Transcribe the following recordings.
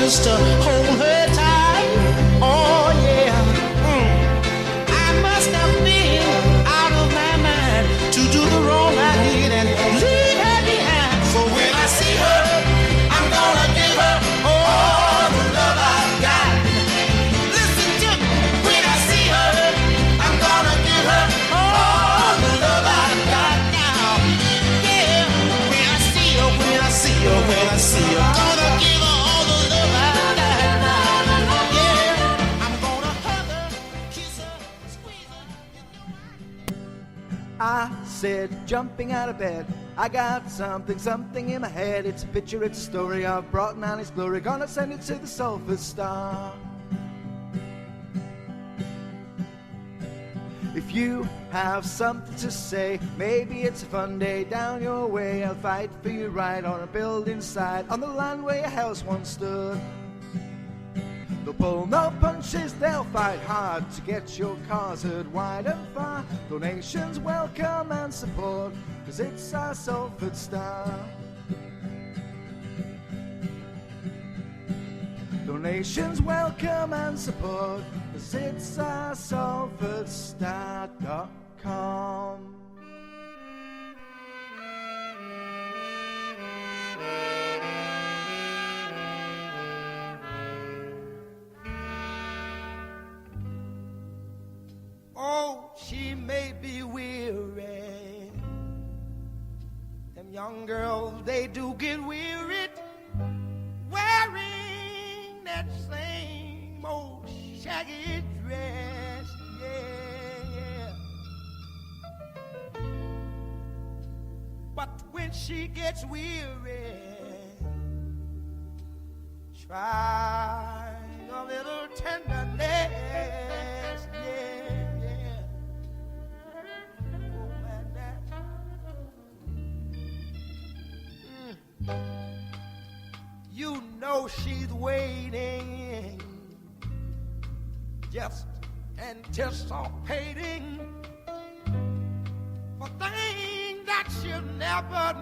just to hold her tight. Oh yeah, I must have been out of my mind to do the wrong I did and leave her behind. So when I see her, I'm gonna give her all the love I've got. Listen to me. When I see her, I'm gonna give her all the love I've got now. Yeah, when I see her, when I see her, when I see her, gonna give her all the love I've got now. Yeah, I'm gonna hug her, kiss her, squeeze her. I said, jumping out of bed, I got something in my head. It's a picture, it's a story of Broughton and its glory. Gonna send it to the Salford Star. If you have something to say, maybe it's a fun day down your way. I'll fight for you right on a building site, on the land where your house once stood. They'll pull no punches, they'll fight hard to get your cause heard wide and far. Donations welcome and support, 'cause it's our Salford Star. Donations welcome and support, 'cause it's our SalfordStar.com. Oh, she may be weary. Them young girls, they do get weary wearing that same old shaggy dress. Yeah, yeah. But when she gets weary, try a little tenderness. Yeah. You know she's waiting, just anticipating for things that she'll never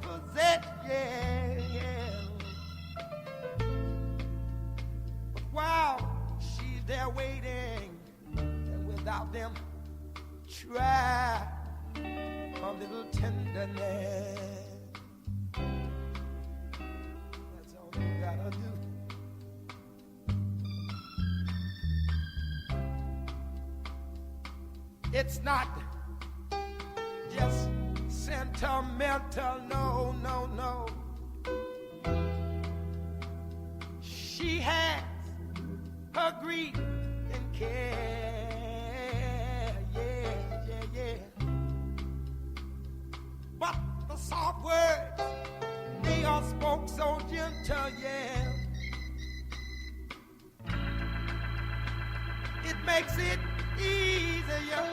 possess. Yeah, yeah. But while she's there waiting, and without them, try a little tenderness. That's all you gotta do. It's not just sentimental, no, no, no. She has her grief and care, yeah, yeah, yeah. But the soft words, they are spoke so gentle, yeah. It makes it easier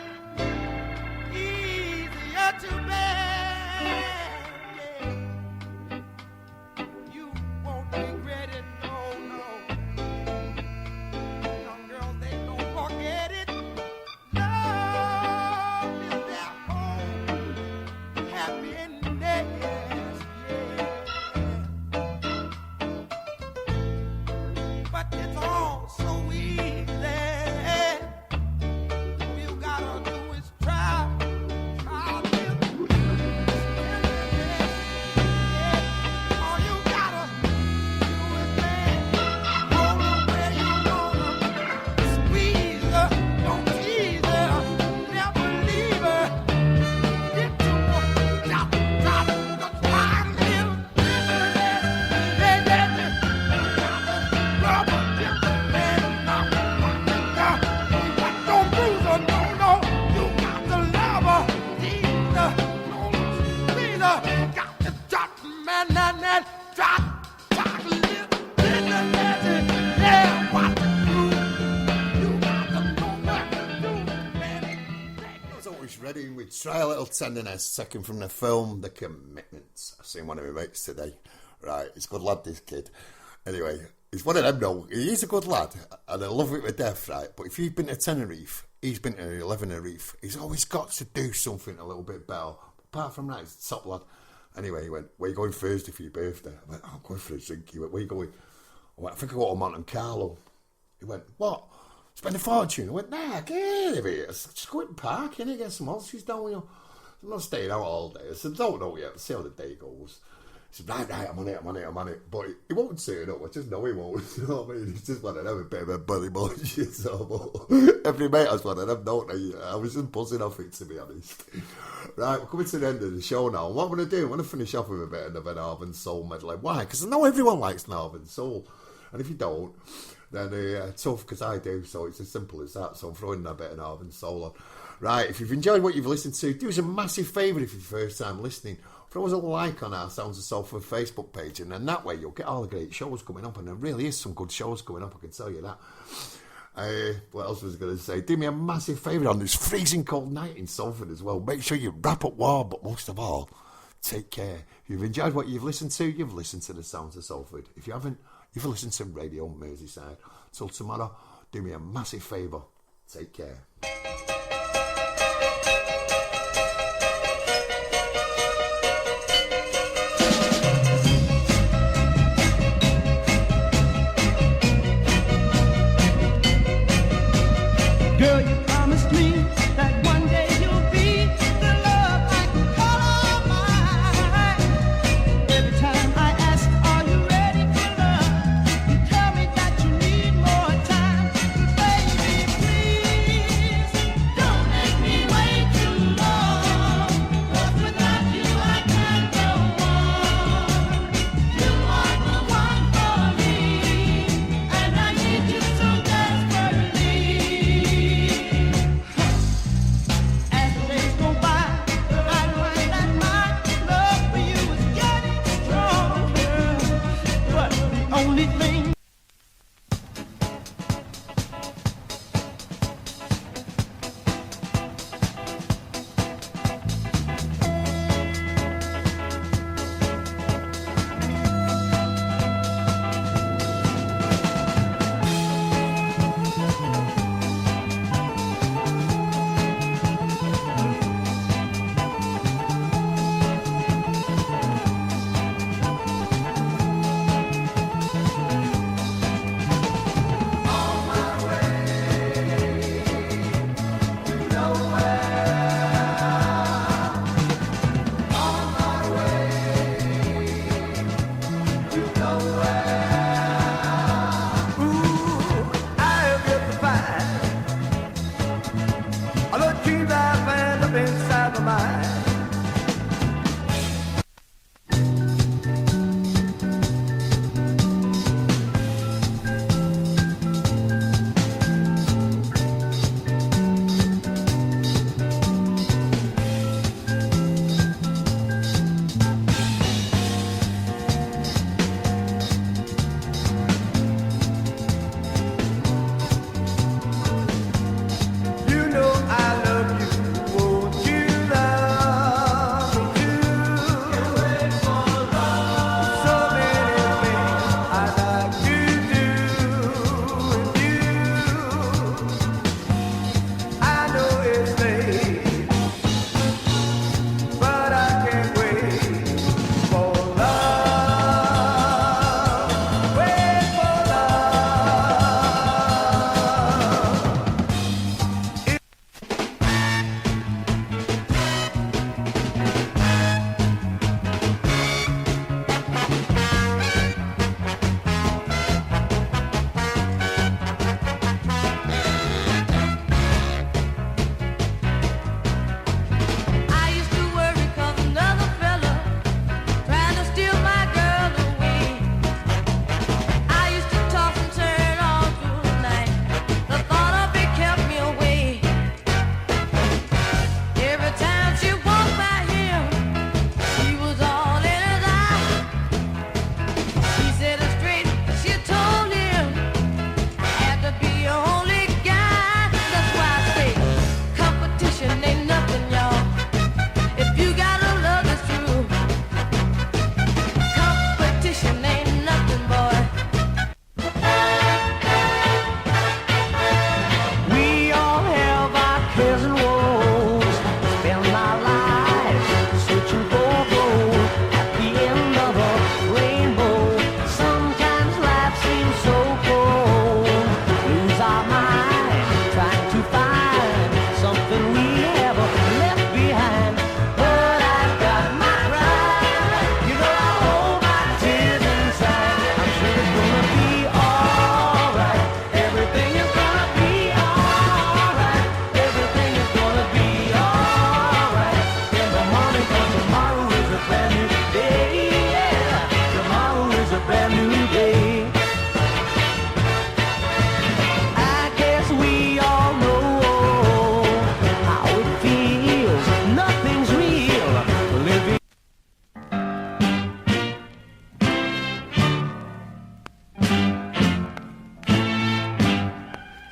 to bear, yeah. You won't regret it, no, no. Young girls, they don't forget it. Love is their own happiness, yeah. But it's all so easy. All you gotta do is try. All you gotta do is hold her where you want her. Squeeze her, don't tease her, never leave her. Get to her, drop the spine, little rubber, gentleman, but don't bruise her, no, no. You got to love her, tease her, squeeze her. Got to drop the man, drop, little yeah, what to do? You got to know what to do, man. As always, ready with Try a Little Tenderness, taken from the film The Commitments. I've seen one of my mates today. Right, he's a good lad, this kid. Anyway, he's one of them though. He's a good lad, and I love it with death, right? But if you've been to Tenerife, he's been to 11 Reef. He's always got to do something a little bit better. Apart from that, he's a top lad. Anyway, he went, where you going Thursday for your birthday? I went, I'm going for a drink. He went, where you going? I went, I think I go to Monte Carlo. He went, what? Spend a fortune? I went, nah, get out of here. Just go and park, innit? Get some horses down, you know. I'm not staying out all day. I said, don't know yet. See how the day goes. He said, right, I'm on it. But he won't turn up. I just know he won't. You know what I mean? He's just one of them, a bit of a bully bullshit. So, every mate has one of them, don't they? I was just buzzing off it, to be honest. Right, we're coming to the end of the show now. And what I'm going to do, I'm going to finish off with a bit of a Northern Soul medley. Why? Because I know everyone likes Northern Soul. And if you don't, then tough, because I do. So it's as simple as that. So I'm throwing a bit of Northern Soul on. Right, if you've enjoyed what you've listened to, do us a massive favour if it's your first time listening. Throw us a like on our Sounds of Salford Facebook page, and then that way you'll get all the great shows coming up, and there really is some good shows coming up, I can tell you that. What else was I going to say? Do me a massive favour on this freezing cold night in Salford as well. Make sure you wrap up warm, but most of all, take care. If you've enjoyed what you've listened to the Sounds of Salford. If you haven't, you've listened to Radio Merseyside. Till tomorrow, do me a massive favour. Take care. Girl, you promised me that one day you'll be the love I can call mine. Every time I ask, are you ready for love? You tell me that you need more time. Baby, please don't make me wait too long. 'Cause without you I can't go on. You are the one for me, and I need you so desperately.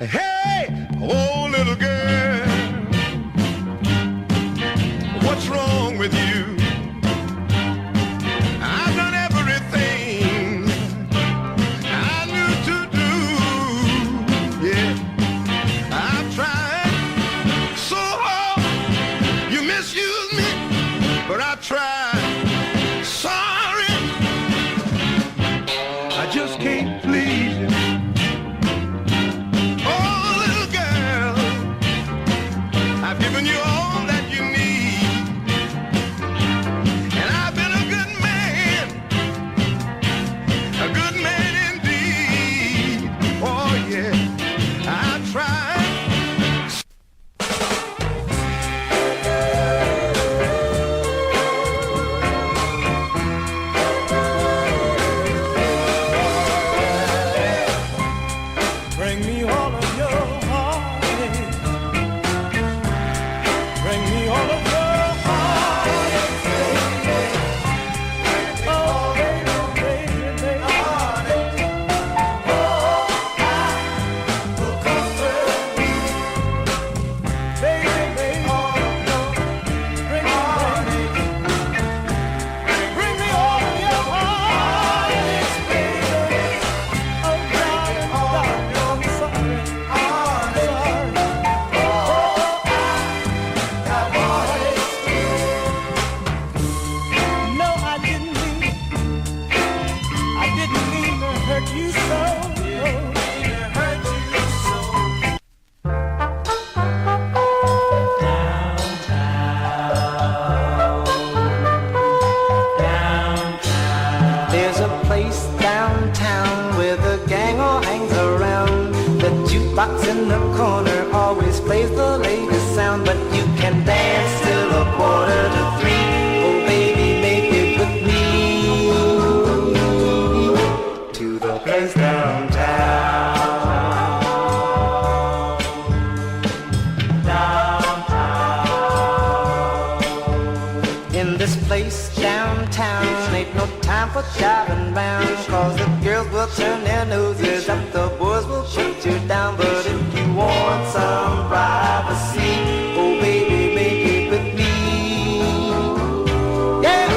Hey, oh little girl, what's wrong with you? I've done everything I knew to do. Yeah, I've tried so hard. You misuse me, but I tried. Sorry, I just can't please you. Oh, little girl, I've given you all that you need, and I've been a good man indeed. Oh yeah, I've tried. Bring me all of your heartache. Bring me all of your heartache, baby. Oh, baby, baby, baby. Oh, I will comfort you. Baby, baby, bring me all of your heartache, baby. Oh, darling, darling, I'm sorry. I'm sorry. No, I didn't mean to hurt you so. There's a place downtown where the gang all hangs around. The jukebox in the corner always plays the latest sound, but you can dance till 2:45. Oh baby, make it with me to the place downtown. In this place downtown, ain't no time for jiving round, 'cause the girls will turn their noses up, the boys will put you down. But if you want some privacy, oh baby, make it with me. Yeah,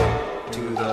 to the